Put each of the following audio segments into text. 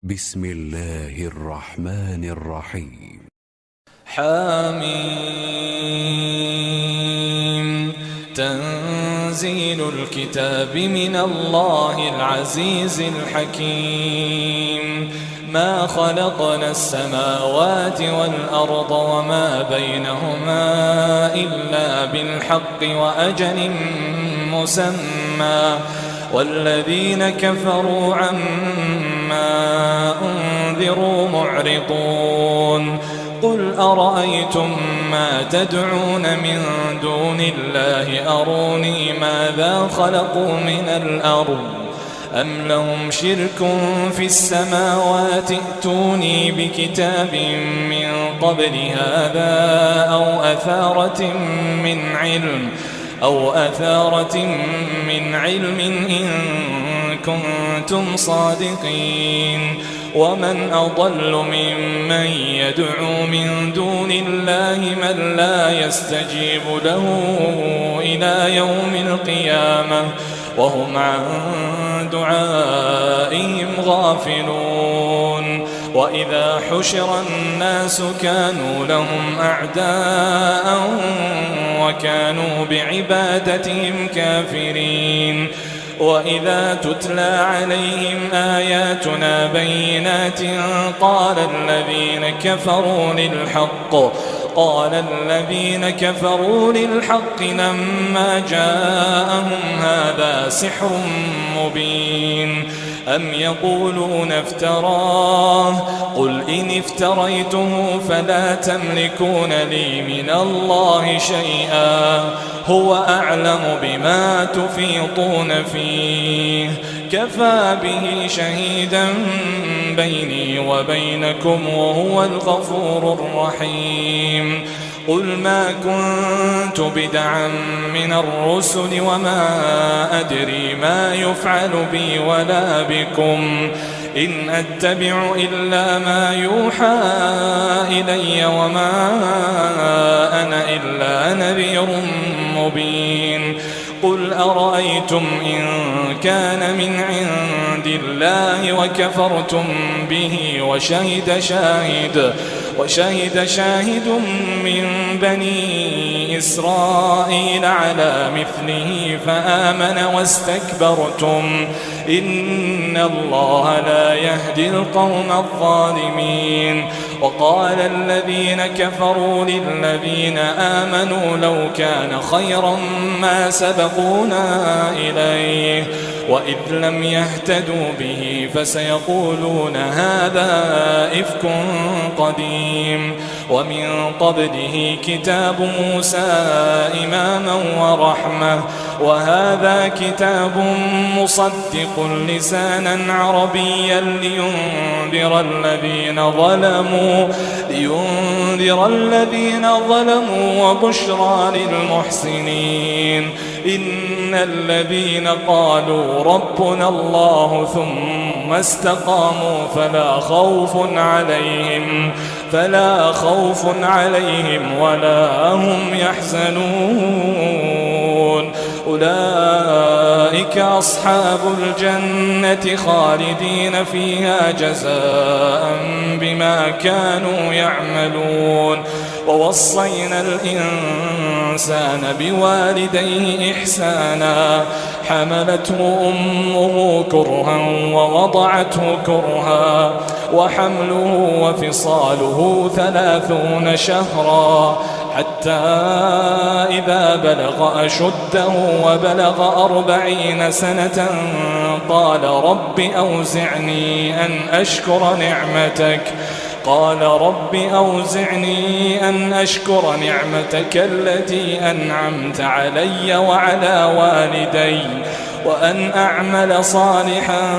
بسم الله الرحمن الرحيم. حميم. تنزيل الكتاب من الله العزيز الحكيم. ما خلقنا السماوات والأرض وما بينهما إلا بالحق وأجل مسمى، والذين كفروا عما أنذروا معرضون. قل أرأيتم ما تدعون من دون الله أروني ماذا خلقوا من الأرض أم لهم شرك في السماوات ائتوني بكتاب من قبل هذا أو أثارة من علم إن كنتم صادقين. ومن أضل ممن يدعو من دون الله من لا يستجيب له إلى يوم القيامة وهم عن دعائهم غافلون. وإذا حشر الناس كانوا لهم أعداء وكانوا بعبادتهم كافرين. وإذا تتلى عليهم آياتنا بينات قال الذين كفروا للحق لما جاءهم هذا سحر مبين. أم يقولون افتراه قل إن افتريته فلا تملكون لي من الله شيئا هو أعلم بما تفيضون فيه كفى به شهيدا بيني وبينكم وهو الغفور الرحيم. قل ما كنت بدعا من الرسل وما أدري ما يفعل بي ولا بكم إن أتبع إلا ما يوحى إلي وما أنا إلا نذير مبين. قل أرأيتم إن كان من عند الله وكفرتم به وشهد شاهد من بني إسرائيل على مثله فآمن واستكبرتم إن الله لا يهدي القوم الظالمين. وقال الذين كفروا للذين آمنوا لو كان خيرا ما سبقونا إليه وإذ لم يهتدوا به فسيقولون هذا إفك قديم. ومن قبله كتاب موسى إماما ورحمة وهذا كتاب مصدق لسانا عربيا لينذر الذين ظلموا وبشرى للمحسنين. إن الذين قالوا ربنا الله ثم استقاموا فلا خوف عليهم ولا هم يحزنون. أولئك أصحاب الجنة خالدين فيها جزاء بما كانوا يعملون. ووصينا الإنسان بوالديه إحسانا حملته أمه كرها ووضعته كرها وحمله وفصاله 30 شهرا حتى إذا بلغ أشده وبلغ 40 سنة قال رب أوزعني أن أشكر نعمتك التي أنعمت علي وعلى والدي وأن أعمل صالحا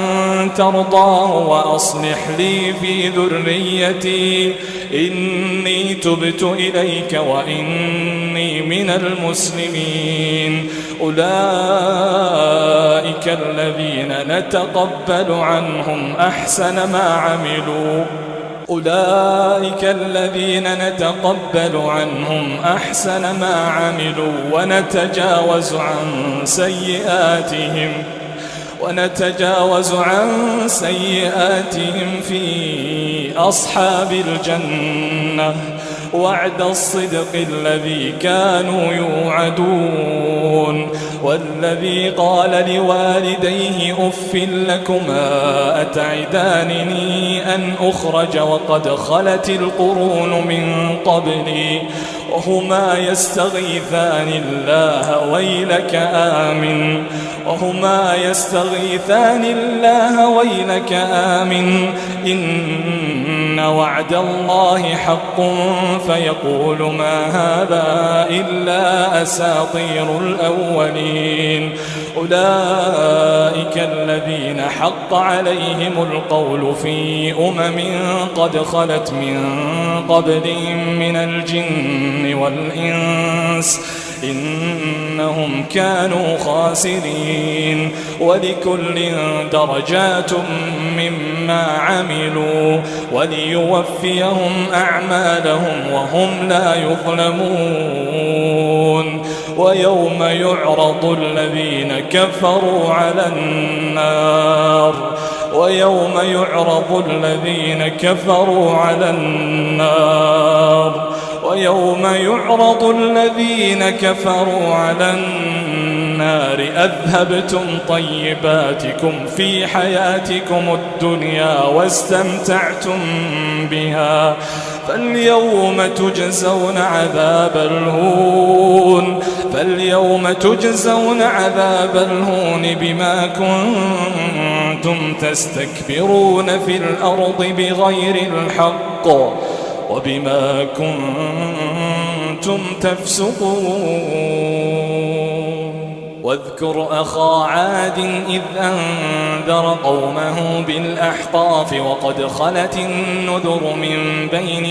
ترضاه وأصلح لي في ذريتي إني تبت إليك وإني من المسلمين. أولئك الذين نتقبل عنهم أحسن ما عملوا ونتجاوز عن سيئاتهم ونتجاوز عن سيئاتهم في أصحاب الجنة وعد الصدق الذي كانوا يوعدون. والذي قال لوالديه أف لكما أتعدانني أن أخرج وقد خلت القرون من قبلي وهما يستغيثان الله ويلك آمن إن وعد الله حق فيقول ما هذا إلا أساطير الأولين. أولئك الذين حق عليهم القول في قد خلت من قبلهم من الجن والإنس إنهم كانوا خاسرين. ولكل درجات مما عملوا وليوفيهم أعمالهم وهم لا يظلمون. ويوم يعرض الذين كفروا على النار أذهبتم طيباتكم في حياتكم الدنيا واستمتعتم بها فاليوم تجزون عذاب الهون بما كنتم تستكبرون في الأرض بغير الحق وبما كنتم تفسقون. واذكر أخا عاد إذ أنذر قومه بالأحقاف وقد خلت النذر من بين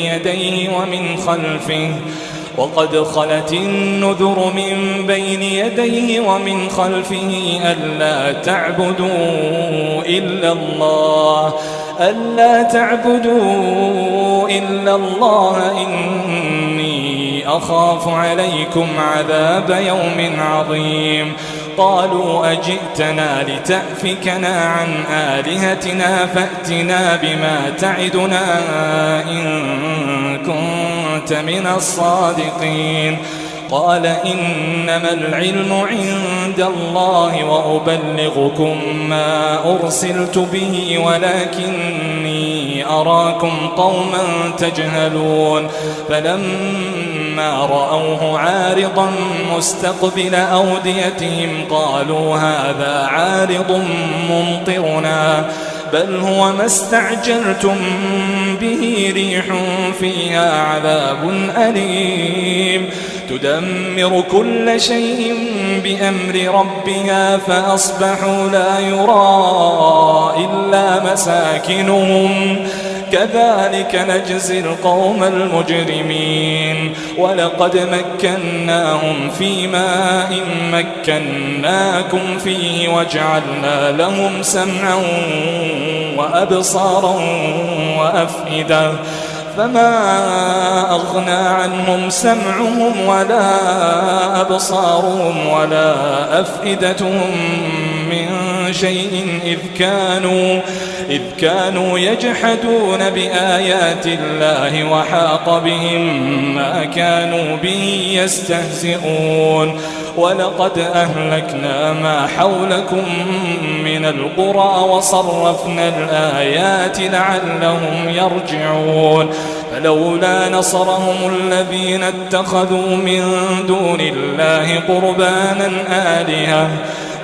يديه ومن خلفه ألا تعبدوا إلا الله إني أخاف عليكم عذاب يوم عظيم. قالوا أجئتنا لتأفكنا عن آلهتنا فأتنا بما تعدنا إن كنت من الصادقين. قال إنما العلم عند الله وأبلغكم ما أرسلت به ولكني أراكم قوما تجهلون. فلما رأوه عارضا مستقبل أوديتهم قالوا هذا عارض ممطرنا بل هو ما استعجلتم به ريح فيها عذاب أليم تدمر كل شيء بأمر ربها فأصبحوا لا يرى إلا مساكنهم كذلك نجزي القوم المجرمين. ولقد مكناهم في ماء مكناكم فيه وجعلنا لهم سمعا وأبصارا وأفئدة فما أغنى عنهم سمعهم ولا أبصارهم ولا أفئدتهم من شيء إذ كانوا يجحدون بآيات الله وحاق بهم ما كانوا به يستهزئون. ولقد أهلكنا ما حولكم من القرى وصرفنا الآيات لعلهم يرجعون. فلولا نصرهم الذين اتخذوا من دون الله قربانا آلهة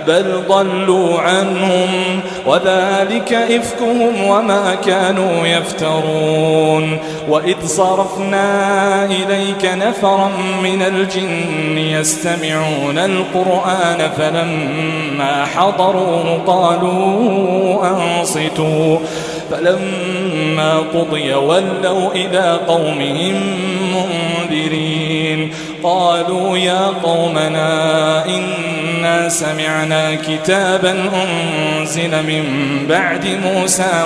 بل ضلوا عنهم وذلك إفكهم وما كانوا يفترون. وإذ صرفنا إليك نفرا من الجن يستمعون القرآن فلما حضروه قالوا أنصتوا فلما قضي ولوا إلى قومهم منذرين. قالوا يا قومنا إنا سمعنا كتابا أنزل من بعد موسى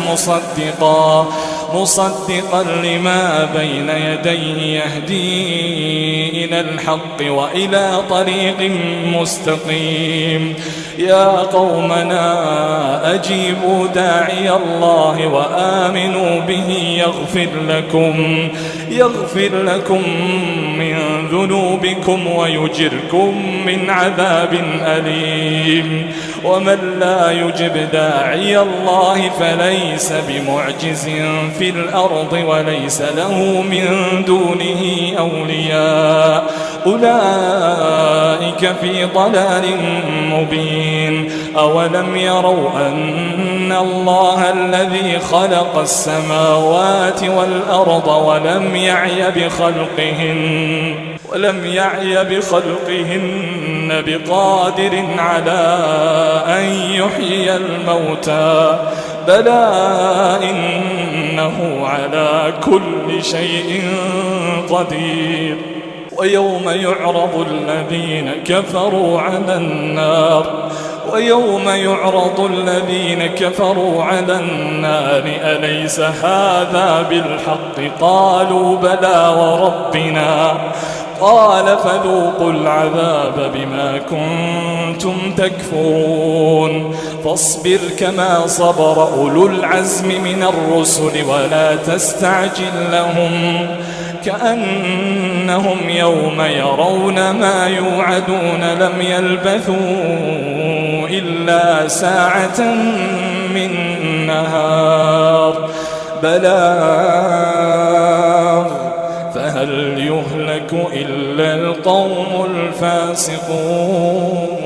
مصدقا لما بين يديه يهدي إلى الحق وإلى طريق مستقيم. يا قومنا أجيبوا داعي الله وآمنوا به يغفر لكم من ذنوبكم ويجركم من عذاب أليم. ومن لا يجب داعي الله فليس بمعجز في الأرض وليس له من دونه أولياء أولئك في ضلال مبين. أولم يروا أن الله الذي خلق السماوات والأرض ولم يعي بخلقهن بقادر على أن يحيي الموتى بلى إنه على كل شيء قدير. ويوم يعرض الذين كفروا على النار أليس هذا بالحق قالوا بلى وربنا قال فذوقوا العذاب بما كنتم تكفرون. فاصبر كما صبر أولو العزم من الرسل ولا تستعجل لهم كأنهم يوم يرون ما يوعدون لم يلبثوا إلا ساعة من نهار بلاغ فهل يهلك إلا القوم الفاسقون.